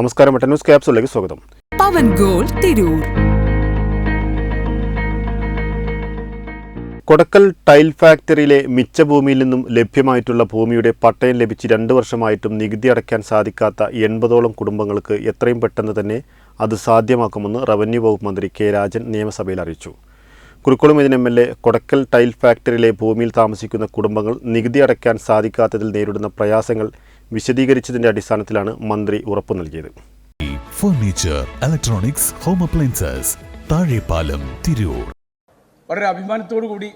നമസ്കാരം, mutton news ക്യാപ്സിലേക്ക് സ്വാഗതം. പവൻ goal Tirur. Kodakkal tile ഫാക്ടറിയിലെ മിച്ച ഭൂമിയിൽ നിന്നും ലഭ്യമായിട്ടുള്ള ഭൂമിയുടെ പട്ടയം ലഭിച്ച് 2 വർഷമായിട്ടും നികുതി അടയ്ക്കാൻ സാധിക്കാത്ത 80ഓളം കുടുംബങ്ങൾക്ക് എത്രയും പെട്ടെന്ന് തന്നെ അത് സാധ്യമാക്കുമെന്ന് റവന്യൂ വകുപ്പ് മന്ത്രി കെ രാജൻ നിയമസഭയിൽ അറിയിച്ചു. കുറുക്കോളി മൊയ്തീൻ MLA കൊടക്കൽ ടൈൽ ഫാക്ടറിയിലെ ഭൂമിയിൽ താമസിക്കുന്ന കുടുംബങ്ങൾ നികുതി അടയ്ക്കാൻ സാധിക്കാത്തതിൽ നേരിടുന്ന പ്രയാസങ്ങൾ വിശദീകരിച്ചതിന്റെ അടിസ്ഥാനത്തിലാണ് മന്ത്രി ഉറപ്പു നൽകിയത്. Furniture, electronics, home appliances, Thazhepalam, Tirur. വളരെ അഭിമാനത്തോടു കൂടി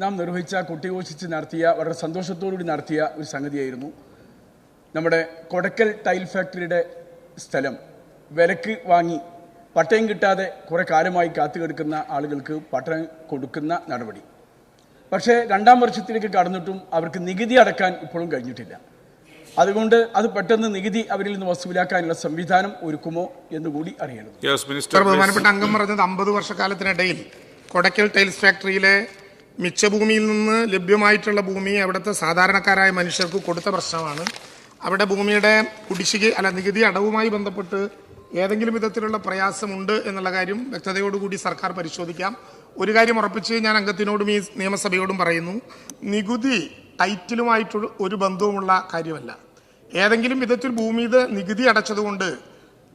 നാം നിർവഹിച്ച കൊട്ടിഘോഷിച്ച് നടത്തിയ, വളരെ സന്തോഷത്തോടു കൂടി നടത്തിയ ഒരു സംഗതിയായിരുന്നു നമ്മുടെ കൊടക്കൽ ടൈൽ ഫാക്ടറിയുടെ സ്ഥലം വിലക്ക് വാങ്ങി പട്ടയം കിട്ടാതെ കുറേ കാലമായി കാത്തുകിടക്കുന്ന ആളുകൾക്ക് പട്ടയം കൊടുക്കുന്ന നടപടി. പക്ഷേ 2ാം വർഷത്തിലേക്ക് കടന്നിട്ടും അവർക്ക് നികുതി അടക്കാൻ ഇപ്പോഴും കഴിഞ്ഞിട്ടില്ല. അതുകൊണ്ട് അത് പെട്ടെന്ന് നികുതി അവരിൽ നിന്ന് വസൂലാക്കാനുള്ള സംവിധാനം ഒരുക്കുമോ എന്നുകൂടി അറിയണം. ബഹുമാനപ്പെട്ട അംഗം പറഞ്ഞത് 50 വർഷക്കാലത്തിനിടയിൽ കൊടക്കൽ ടൈൽസ് ഫാക്ടറിയിലെ മിച്ചഭൂമിയിൽ നിന്ന് ലഭ്യമായിട്ടുള്ള ഭൂമി അവിടുത്തെ സാധാരണക്കാരായ മനുഷ്യർക്ക് കൊടുത്ത പ്രശ്നമാണ്. അവിടെ ഭൂമിയുടെ നികുതി അടവുമായി ബന്ധപ്പെട്ട് ഏതെങ്കിലും വിധത്തിലുള്ള പ്രയാസമുണ്ട് എന്നുള്ള കാര്യം വ്യക്തതയോടുകൂടി സർക്കാർ പരിശോധിക്കാം. ഒരു കാര്യം ഉറപ്പിച്ച് ഞാൻ അംഗത്തിനോടും ഈ നിയമസഭയോടും പറയുന്നു, നികുതി ടൈറ്റിലുമായിട്ട് ഒരു ബന്ധവുമുള്ള കാര്യമല്ല. ഏതെങ്കിലും വിധത്തിൽ ഭൂമിയുടെ നികുതി അടച്ചതുകൊണ്ട്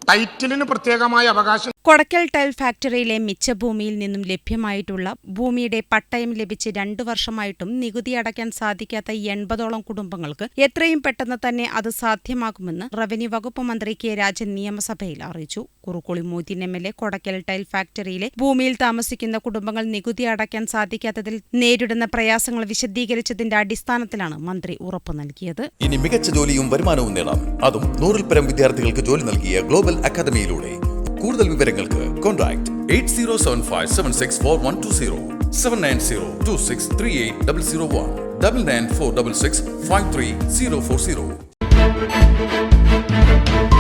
ടൈറ്റിലിന് പ്രത്യേകമായ അവകാശം. കൊടക്കൽ ടൈൽ ഫാക്ടറിയിലെ മിച്ചഭൂമിയിൽ നിന്നും ലഭ്യമായിട്ടുള്ള ഭൂമിയുടെ പട്ടയം ലഭിച്ച് 2 വർഷമായിട്ടും നികുതി അടയ്ക്കാൻ സാധിക്കാത്ത 80ഓളം കുടുംബങ്ങൾക്ക് എത്രയും പെട്ടെന്ന് തന്നെ അത് സാധ്യമാക്കുമെന്ന് റവന്യൂ വകുപ്പ് മന്ത്രി കെ രാജൻ നിയമസഭയിൽ അറിയിച്ചു. കുറുക്കോളി മൊയ്തീൻ MLA കൊടക്കൽ ടൈൽ ഫാക്ടറിയിലെ ഭൂമിയിൽ താമസിക്കുന്ന കുടുംബങ്ങൾ നികുതി അടയ്ക്കാൻ സാധിക്കാത്തതിൽ നേരിടുന്ന പ്രയാസങ്ങൾ വിശദീകരിച്ചതിന്റെ അടിസ്ഥാനത്തിലാണ് മന്ത്രി ഉറപ്പു നൽകിയത്. ഇനി മികച്ച ജോലിയും വരുമാനവും നേടാം, അതും 100-ൽ പരം വിദ്യാർത്ഥികൾക്ക് ജോലി നൽകിയ ഗ്ലോബൽ അക്കാദമിയിലൂടെ. കൂടുതൽ വിവരങ്ങൾക്ക് കോൺടാക്ട് 8075764120 7902638001 99466534040.